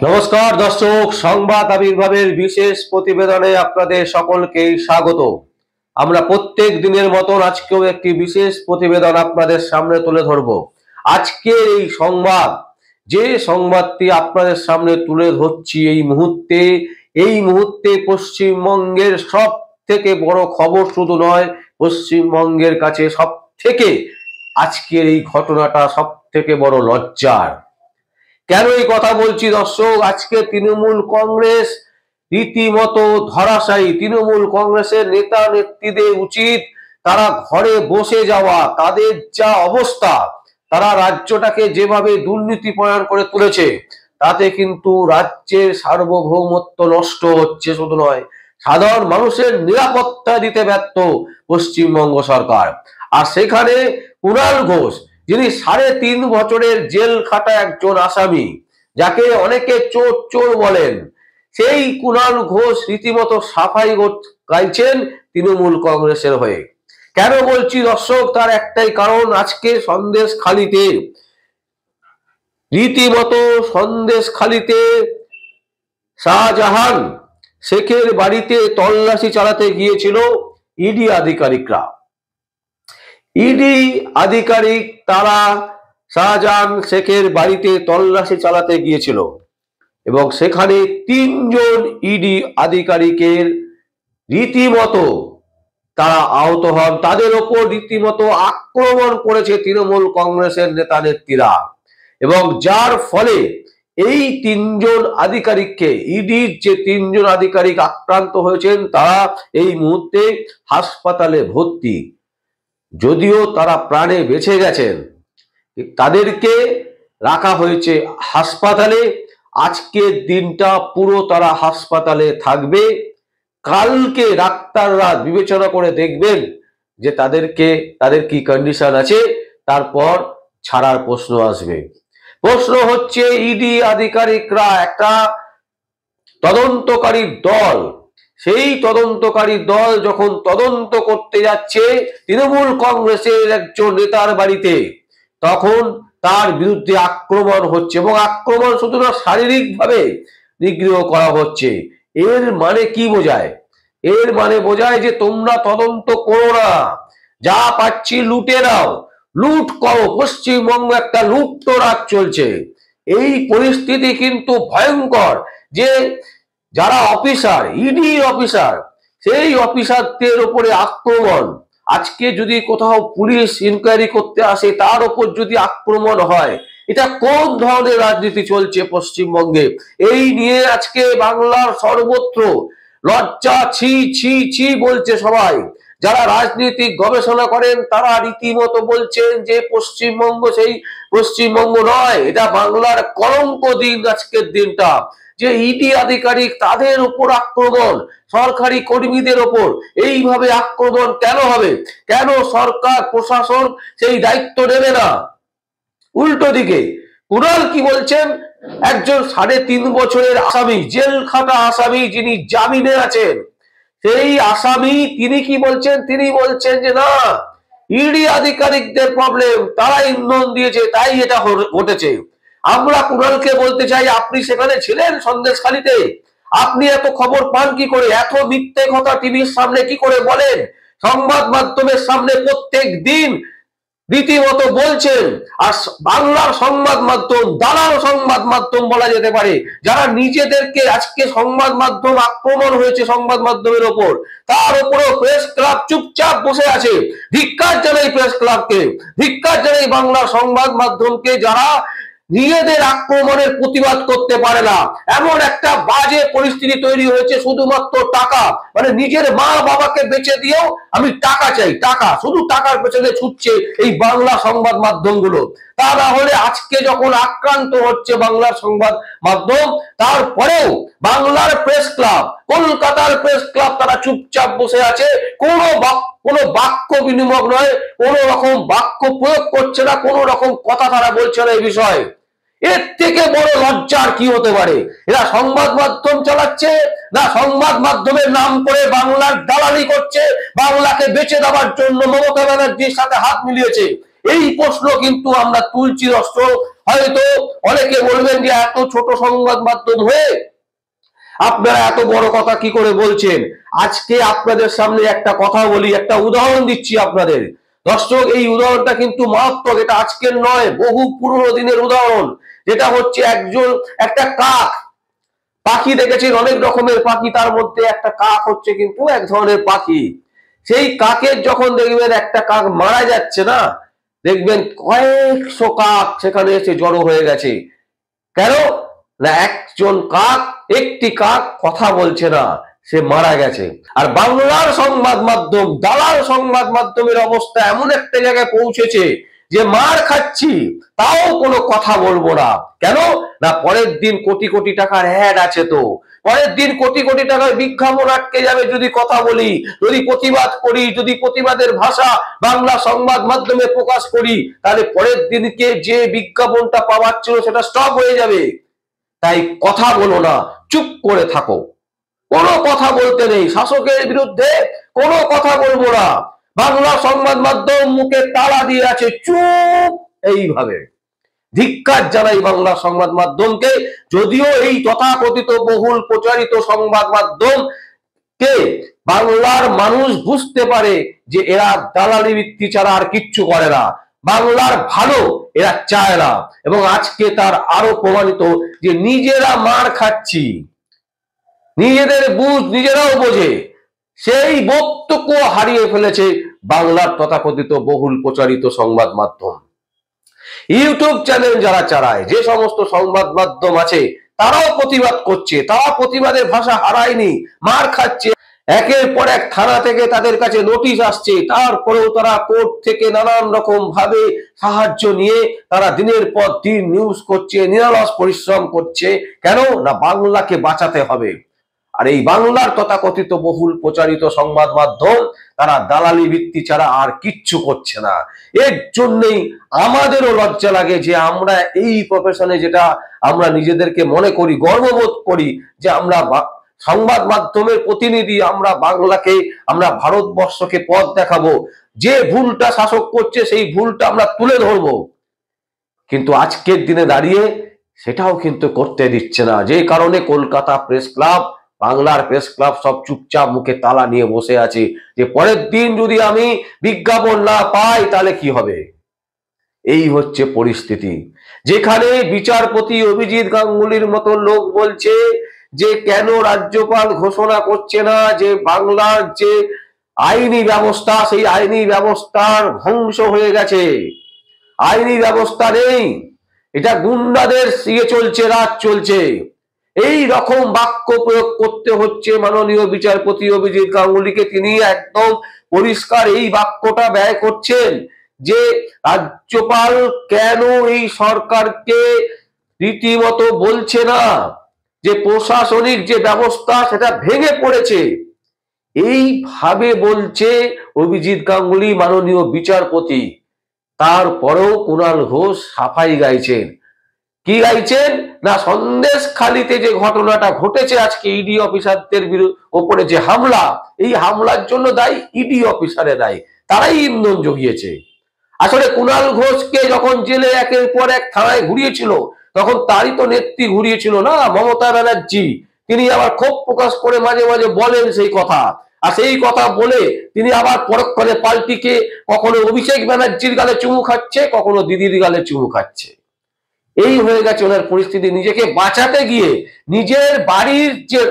নমস্কার দর্শক, সংবাদ আবির্ভাবের বিশেষ প্রতিবেদনে আপনাদের সকলকেই স্বাগত। আমরা প্রত্যেক দিনের মতন আজকেও একটি বিশেষ প্রতিবেদন আপনাদের সামনে তুলে ধরব। আজকের যে সংবাদটি আপনাদের সামনে তুলে ধরছি এই মুহূর্তে পশ্চিমবঙ্গের সব থেকে বড় খবর শুধু নয়, পশ্চিমবঙ্গের কাছে সব থেকে আজকের এই ঘটনাটা সব থেকে বড় লজ্জার। কেন এই কথা বলছি দর্শক? আজকে তৃণমূল কংগ্রেস রীতিমতো ধরাশায়ী। তৃণমূল কংগ্রেসের নেতা নেত্রীদের উচিত তারা ঘরে বসে যাওয়া। তাদের যা অবস্থা, তারা রাজ্যটাকে যেভাবে দুর্নীতিপরায়ণ করে তুলেছে, তাতে কিন্তু রাজ্যের সার্বভৌমত্ব নষ্ট হচ্ছে শুধু নয়, সাধারণ মানুষের নিরাপত্তা দিতে ব্যর্থ পশ্চিমবঙ্গ সরকার। আর সেখানে কুণাল ঘোষ, যিনি 3.5 বছরের জেল খাটা একজন আসামি, যাকে অনেকে চোর চোর বলেন, সেই কুণাল ঘোষ রীতিমতো সাফাই গাইছেন তৃণমূল কংগ্রেসের হয়ে। কেন বলছি দর্শক? তার একটাই কারণ, আজকে সন্দেশখালিতে শাহজাহান শেখের বাড়িতে তল্লাশি চালাতে গিয়েছিল ইডি আধিকারিকরা। ইডি আধিকারিক তারা শাহজাহান শেখের বাড়িতে তল্লাশি চালাতে গিয়েছিল এবং সেখানে 3 জন ইডি আধিকারিকের রীতিমতো তারা আহত হন। তাদের ওপর রীতিমতো আক্রমণ করেছে তৃণমূল কংগ্রেসের নেতা নেত্রীরা, এবং যার ফলে এই 3 জন আধিকারিককে, ইডির যে 3 জন আধিকারিক আক্রান্ত হয়েছেন, তারা এই মুহূর্তে হাসপাতালে ভর্তি। যদিও তারা প্রাণে বেঁচে গেছেন, তাদেরকে রাখা হয়েছে হাসপাতালে। আজকের দিনটা পুরো তারা হাসপাতালে থাকবে। কালকে ডাক্তাররা বিবেচনা করে দেখবেন যে তাদের কি কন্ডিশন আছে, তারপর ছাড়ার প্রশ্ন আসবে। প্রশ্ন হচ্ছে, ইডি আধিকারিকরা একটা তদন্তকারী দল, সেই তদন্তকারী দল যখন তদন্ত করতে যাচ্ছে তৃণমূল কংগ্রেসের একজন নেতার বাড়িতে, তখন তার বিরুদ্ধে আক্রমণ হচ্ছে, এবং আক্রমণ শুধু না, শারীরিকভাবে নিগ্রহ করা হচ্ছে। এর মানে কি বোঝায়? এর মানে বোঝায় যে তোমরা তদন্ত করো না, যা পাচ্ছি লুটে নাও, লুট করো। পশ্চিমবঙ্গ একটা লুপ্ত রাজ চলছে। এই পরিস্থিতি কিন্তু ভয়ঙ্কর, যে যারা অফিসার, ইডি অফিসার, সেই অফিসারদের উপরে আক্রমণ। আজকে যদি কোথাও পুলিশ ইনকোয়ারি করতে আসে, তার উপর যদি আক্রমণ হয়, এটা কোন ধরনের রাজনীতি চলছে পশ্চিমবঙ্গে? এই নিয়ে আজকে বাংলার সর্বত্র লজ্জা, ছি ছি ছি বলছে সবাই। যারা রাজনীতিক গবেষণা করেন, তারা রীতিমতো বলছেন যে পশ্চিমবঙ্গ সেই পশ্চিমবঙ্গ নয়, এটা বাংলার কলঙ্ক দিন আজকের দিনটা। যে ইডি আধিকারিক, তাদের উপর আক্রমণ, সরকারি কর্মীদের ওপর এইভাবে আক্রমণ কেন হবে? কেন সরকার প্রশাসন সেই দায়িত্ব নেবে না? উল্টো দিকে কুণাল কি বলছেন? একজন 3.5 বছরের আসামি, জেল খাটা আসামি, যিনি জামিনে আছেন, সেই আসামি তিনি কি বলছেন? তিনি বলছেন যে না, ইডি আধিকারিকদের প্রবলেম, তারা ইন্ধন দিয়েছে, তাই এটা ঘটেছে। আমরা কুণালকে বলতে চাই, আপনি সেখানে ছিলেন সন্দেশখালিতে, আপনি এত খবর পান কি করে? এত মিথ্যে কথা টিভির সামনে কি করে বলেন? সংবাদ মাধ্যমের সামনে প্রত্যেক দিন রীতিমতো বলছেন। আর বাংলার সংবাদ মাধ্যম দালাল সংবাদ মাধ্যম বলা যেতে পারে, যারা নিজেদেরকে, আজকে সংবাদ মাধ্যম আক্রমণ হয়েছে সংবাদ মাধ্যমের ওপর, তার উপরেও প্রেস ক্লাব চুপচাপ বসে আছে। ধিক্কার জানাই প্রেস ক্লাবকে, ধিক্কার জানাই বাংলার সংবাদ মাধ্যমকে, যারা নিজেদের আক্রমণের প্রতিবাদ করতে পারে না। এমন একটা বাজে পরিস্থিতি তৈরি হয়েছে, শুধুমাত্র টাকা, মানে নিজের মা বাবাকে বেচে দিয়েও আমি টাকা চাই, টাকা, শুধু টাকার পেছনে ছুটছে এই বাংলা সংবাদ মাধ্যমগুলো। তা না হলে আজকে যখন আক্রান্ত হচ্ছে বাংলার সংবাদ মাধ্যম, তারপরেও বাংলার প্রেস ক্লাব, কলকাতার প্রেস ক্লাব, তারা চুপচাপ বসে আছে। কোনো বাক্য বিনিময় নয়, কোনো রকম বাক্য প্রয়োগ করছে না, কোনো রকম কথা তারা বলছে না এই বিষয়ে। এর থেকে বড় লজ্জার কি হতে পারে? এরা সংবাদ মাধ্যম চালাচ্ছে না, সংবাদ মাধ্যমের নাম করে বাংলার দালালি করছে, বাংলাকে বেঁচে দেওয়ার জন্য মমতা ব্যানার্জির সাথে হাত মিলিয়েছে? এই প্রশ্ন কিন্তু আমরা তুলছি দর্শক। হয়তো অনেকে বলবেন যে এত ছোট সংবাদ মাধ্যম হয়ে আপনারা এত বড় কথা কি করে বলছেন। আজকে আপনাদের সামনে একটা কথা বলি, একটা উদাহরণ দিচ্ছি আপনাদের। দর্শক, এই উদাহরণটা কিন্তু মারাত্মক, এটা আজকের নয়, বহু পুরনো দিনের উদাহরণ। যেটা হচ্ছে একটা কাক, পাখি দেখেছেন অনেক রকমের পাখি, তার মধ্যে একটা কাক হচ্ছে কিন্তু এক ধরনের পাখি। সেই কাকের যখন দেখবেন একটা কাক মারা যাচ্ছে না, দেখবেন কয়েকশো কাক সেখানে এসে জড়ো হয়ে গেছে। কেন না, একটি কাক কথা বলছে না, সে মারা গেছে। আর বাংলার সংবাদ মাধ্যম, দালাল সংবাদ মাধ্যমের অবস্থা এমন একটা জায়গায় পৌঁছেছে যে মার খাচ্ছি তাও কোনো কথা বলবো না। কেন না, পরের দিন কোটি কোটি টাকার অ্যাড আছে, তো পরের দিন কোটি কোটি টাকার বিজ্ঞাপন আটকে যাবে যদি কথা বলি, যদি প্রতিবাদ করি, যদি প্রতিবাদের ভাষা বাংলা সংবাদ মাধ্যমে প্রকাশ করি, তাহলে পরের দিনকে যে বিজ্ঞাপনটা পাওয়ার ছিল সেটা স্টপ হয়ে যাবে। তাই কথা বলো না, চুপ করে থাকো, কোনো কথা বলতে নেই, শাসকের বিরুদ্ধে কোনো কথা বলবো না। বাংলা সংবাদ মাধ্যম মুখে তালা দিয়ে আছে, চুপ। এইভাবে ধিক্কার জানাই বাংলা সংবাদ মাধ্যমকে। যদিও এই তথাকথিত বহুল প্রচারিত সংবাদ মাধ্যম কে বাংলার মানুষ বুঝতে পারে যে এরা দালালি বৃত্তি ছাড়া আর কিচ্ছু করে না, বাংলার ভালো এরা চায় না, এবং আজকে তার আরো প্রমাণিত যে নিজেরা মার খাচ্ছি, নিজেদের বুঝ নিজেরাও বোঝে, সেই বক্তব্য হারিয়ে ফেলেছে বাংলার তথাকথিত বহুল প্রচারিত সংবাদ মাধ্যম। ইউটিউব চ্যানেল যারা চালায়, যে সমস্ত সংবাদ মাধ্যম আছে, তারাও প্রতিবাদ করছে, তারা প্রতিবাদের ভাষা হারায়নি, মার খাচ্ছে। একের পর এক থানা থেকে তাদের কাছে নোটিশ আসছে, তারপরেও তারা কোর্ট থেকে নানান রকম ভাবে সাহায্য নিয়ে তারা দিনের পর দিন নিউজ করছে, নিরলস পরিশ্রম করছে। কেন না, বাংলাকে বাঁচাতে হবে। আর এই বাংলার তথাকথিত বহুল প্রচারিত সংবাদ মাধ্যম তারা দালালি ভিত্তি ছাড়া আর কিচ্ছু করছে না। এর জন্যই আমাদেরও লজ্জা লাগে যে আমরা এই প্রফেশনে, যেটা আমরা নিজেদেরকে মনে করি, গর্ববোধ করি যে আমরা সংবাদ মাধ্যমের প্রতিনিধি, আমরা বাংলাকে, আমরা ভারতবর্ষকে পথ দেখাবো, যে ভুলটা শাসক করছে সেই ভুলটা আমরা তুলে ধরবো, কিন্তু আজকের দিনে দাঁড়িয়ে সেটাও কিন্তু করতে দিচ্ছে না। যে কারণে কলকাতা প্রেস ক্লাব, বাংলার প্রেস ক্লাব সব চুপচাপ মুখে তালা নিয়ে বসে আছে যে পরের দিন যদি আমি বিজ্ঞাপন না পাই তাহলে কি হবে। এই হচ্ছে পরিস্থিতি, যেখানে বিচারপতি অভিজিৎ গাঙ্গুলির মতো লোক বলছে যে কেন রাজ্যপাল ঘোষণা করছে না যে বাংলার যে আইনি ব্যবস্থা, সেই আইনি ব্যবস্থার ধ্বংস হয়ে গেছে, আইনি ব্যবস্থা নেই, এটা গুন্ডাদের ইয়ে চলছে, রাজ চলছে। এই রকম বাক্য প্রয়োগ করতে হচ্ছে মাননীয় বিচারপতি অভিজিৎ গাঙ্গুলিকে। তিনি একদম পরিষ্কার এই বাক্যটা ব্যয় করছেন যে রাজ্যপাল কেন এই সরকারকে রীতিমতো বলছে না যে প্রশাসনিক যে ব্যবস্থা সেটা ভেঙে পড়েছে। এইভাবে বলছে অভিজিৎ গাঙ্গুলি, মাননীয় বিচারপতি। তারপরেও কুণাল ঘোষ সাফাই গাইছেন। কি গাইছেন না, সন্দেশখালিতে যে ঘটনাটা ঘটেছে আজকে, ইডি অফিসারদের ওপরে যে হামলা, এই হামলার জন্য দায়ী ইডি অফিসারে দায়ী, তারাই ইন্ধন জুগিয়েছে। আসলে কুণাল ঘোষকে যখন জেলে একের পর এক থানায় ঘুরিয়েছিল, তখন তারই তো নেত্রী ঘুরিয়েছিল না, মমতা ব্যানার্জি। তিনি আবার ক্ষোভ প্রকাশ করে মাঝে মাঝে বলেন সেই কথা, আর সেই কথা বলে তিনি আবার পরক্ষণে পাল্টিকে কখনো অভিষেক ব্যানার্জির গালে চুমু খাচ্ছে, কখনো দিদির গালে চুমু খাচ্ছে। এই হয়ে গেছে ওনার পরিস্থিতি। নিজেকে বাঁচাতে গিয়ে নিজের বাড়ির যে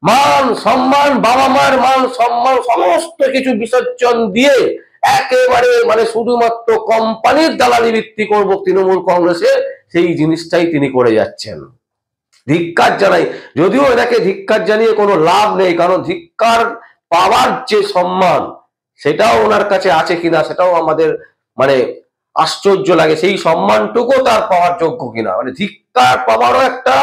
মান সম্মান, বাবা মার মান সম্মান, সমস্ত কিছু বিসর্জন দিয়ে একেবারে মানে শুধুমাত্র কোম্পানির দালালি ভিত্তি করবো তৃণমূল কংগ্রেসের, সেই জিনিসটাই তিনি করে যাচ্ছেন। ধিক্কার জানাই, যদিও এটাকে ধিক্কার জানিয়ে কোনো লাভ নেই, কারণ ধিক্কার পাওয়ার যে সম্মান সেটাও ওনার কাছে আছে কিনা সেটাও আমাদের মানে আশ্চর্য লাগে। সেই সম্মানটুকু তার পাওয়ার যোগ্য কিনা, মানে ধিক্কার পাওয়ারও একটা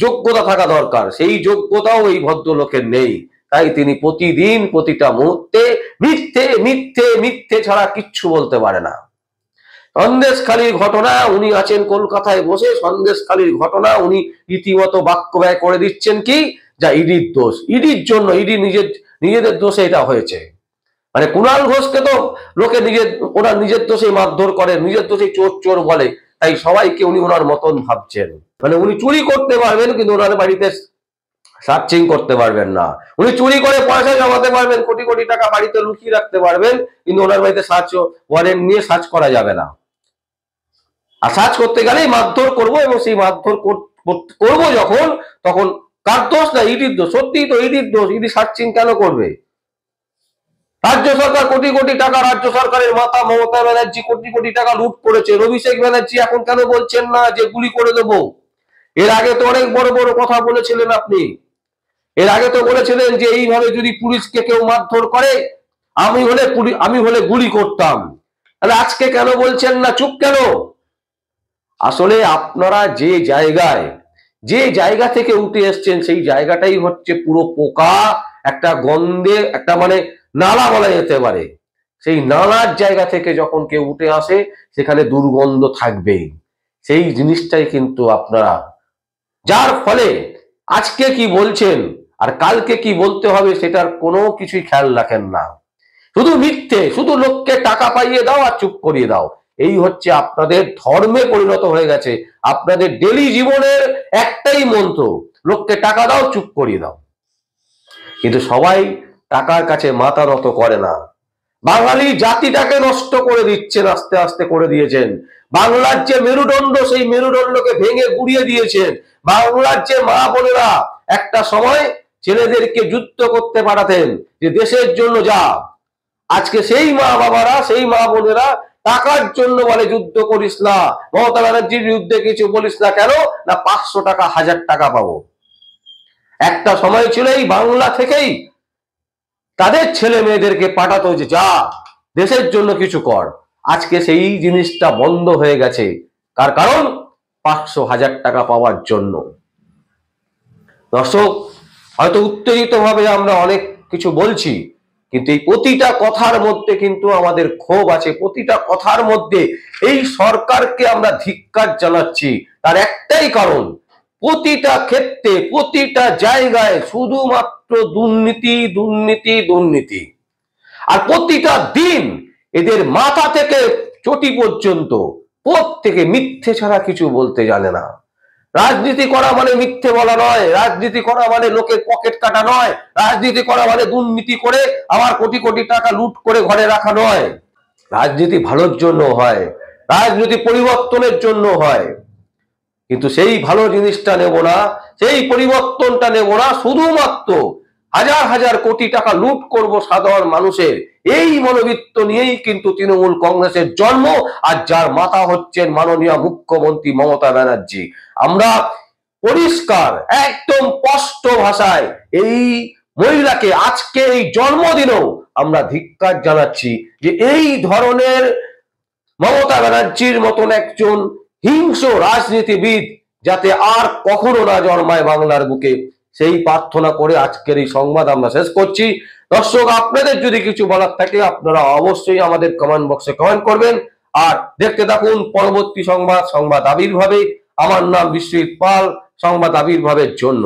যোগ্যতা থাকা দরকার, সেই যোগ্যতাও এই ভদ্রলোকের নেই। তাই তিনি প্রতিদিন প্রতিটা মুহূর্তে মিথ্যে মিথ্যে মিথ্যে ছাড়া কিচ্ছু বলতে পারে না। সন্দেশখালীর ঘটনা, উনি আছেন কলকাতায় বসে, সন্দেশখালীর ঘটনা উনি রীতিমতো বাক্য ব্যয় করে দিচ্ছেন কি, যা ইডির দোষ, ইডির জন্য, ইডি নিজেদের দোষে এটা হয়েছে। মানে কুণাল ঘোষকে তো লোকে ওরা নিজের দোষে মারধর করে, নিজের দোষে চোর চোর বলে, তাই সবাইকে উনি ওনার মতন ভাবছেন। মানে উনি চুরি করতে পারবেন কিন্তু ওনার বাড়িতে সার্চিং করতে পারবেন না। উনি চুরি করে পয়সা জমাতে পারবেন, কোটি কোটি টাকা বাড়িতে লুকিয়ে রাখতে পারবেন, কিন্তু ওনার বাড়িতে সার্চ ওয়ারেন্ট নিয়ে সার্চ করা যাবে না। আর সার্চ করতে গেলেই মারধর করবো, এবং সেই মারধর করবো যখন, তখন কার দোষ? না ইডির দোষ। সত্যিই তো ইডির দোষ। ইডি সার্চিং কেন করবে? রাজ্য সরকার কোটি কোটি টাকা, রাজ্য সরকারের মাথা মমতা ব্যানার্জি কোটি কোটি টাকা লুট করেছে। অভিষেক ব্যানার্জি এখন কেন বলছেন না যে গুলি করে দেবো? এর আগে তো অনেক বড় বড় কথা বলেছিলেন আপনি। এর আগে তো বলেছিলেন যে এইভাবে যদি পুলিশকে কেউ মারধর করে, আমি হলে গুলি করতাম। তাহলে আজকে কেন বলছেন না? চুপ কেন? আসলে আপনারা যে জায়গা থেকে উঠে এসছেন, সেই জায়গাটাই হচ্ছে পুরো পোকা, একটা গন্ধে, একটা মানে নালা বলা যেতে পারে। সেই নালার জায়গা থেকে যখন কেউ উঠে আসে, সেখানে দুর্গন্ধ থাকবেই। সেই জিনিসটাই কিন্তু আপনারা, যার ফলে আজকে কি বলছেন আর কালকে কি বলতে হবে সেটার কোনো কিছুই খেয়াল রাখেন না। শুধু মিথ্যে, শুধু লোককে টাকা পাইয়ে দাও আর চুপ করিয়ে দাও, এই হচ্ছে আপনাদের ধর্মে পরিণত হয়ে গেছে। আপনাদের ডেলি জীবনের একটাই মন্ত্র, লোককে টাকা দাও, চুপ করিয়ে দাও। কিন্তু সবাই টাকার কাছে মাথা নত করে না। বাঙালি জাতিটাকে নষ্ট করে দিচ্ছেন, আস্তে আস্তে করে দিয়েছেন। বাংলার যে মেরুদণ্ড, সেই মেরুদণ্ডকে ভেঙে গুড়িয়ে দিয়েছেন। বাংলার যে মা বোনেরা একটা সময় ছেলেদেরকে যুদ্ধ করতে পাঠাতেন যে দেশের জন্য যা, আজকে সেই মা বাবারা, সেই মা বোনেরা টাকার জন্য বলে যুদ্ধ করিস না, মমতা ব্যানার্জির বিরুদ্ধে কিছু বলিস না। কেন না? 500 টাকা, 1000 টাকা পাবো। একটা সময় ছিল এই বাংলা থেকেই তাদের ছেলে মেয়েদেরকে পাঠাতো যে যা দেশের জন্য কিছু কর। আজকে সেই জিনিসটা বন্ধ হয়ে গেছে। তার কারণ 500, 1000 টাকা পাওয়ার জন্য। দর্শক, হয়তো উত্তেজিত ভাবে আমরা অনেক কিছু বলছি, কিন্তু এই প্রতিটা কথার মধ্যে কিন্তু আমাদের ক্ষোভ আছে। প্রতিটা কথার মধ্যে এই সরকারকে আমরা ধিক্কার জানাচ্ছি। তার একটাই কারণ, প্রতিটা ক্ষেত্রে, প্রতিটা জায়গায় শুধুমাত্র দুর্নীতি, দুর্নীতি, দুর্নীতি। আর প্রতিটা দিন এদের মাথা থেকে চটি পর্যন্ত প্রত্যেকে মিথ্যে ছাড়া কিছু বলতে জানে না। রাজনীতি করা মানে মিথ্যে বলা নয়, রাজনীতি করা মানে লোকের পকেট কাটা নয়, রাজনীতি করা মানে দুর্নীতি করে আবার কোটি কোটি টাকা লুট করে ঘরে রাখা নয়। রাজনীতি ভালোর জন্য হয়, রাজনীতি পরিবর্তনের জন্য হয়, কিন্তু সেই ভালো জিনিসটা নেব না, সেই পরিবর্তনটা নেব না, শুধুমাত্র হাজার হাজার কোটি টাকা লুট করব সাধারণ মানুষের, এই মনোবৃত্ত নিয়েই কিন্তু তৃণমূল কংগ্রেসের জন্ম। আর যার মাথা হচ্ছেন মাননীয় মুখ্যমন্ত্রী মমতা ব্যানার্জি। আমরা পরিষ্কার একদম স্পষ্ট ভাষায় এই মহিলাকে আজকে এই জন্মদিনেও আমরা ধিক্কার জানাচ্ছি যে এই ধরনের মমতা ব্যানার্জির মতন একজন হিংস্র রাজনীতিবিদ যাতে আর কখনো না জন্মায় বাংলার বুকে, সেই প্রার্থনা করে আজকের এই সংবাদ আমরা শেষ করছি। দর্শক, আপনাদের যদি কিছু বলার থাকে আপনারা অবশ্যই আমাদের কমেন্ট বক্সে কমেন্ট করবেন। আর দেখতে থাকুন পরবর্তী সংবাদ আবির্ভাবে। আমার নাম বিশ্বজিৎ পাল, সংবাদ আবির্ভাবের জন্য।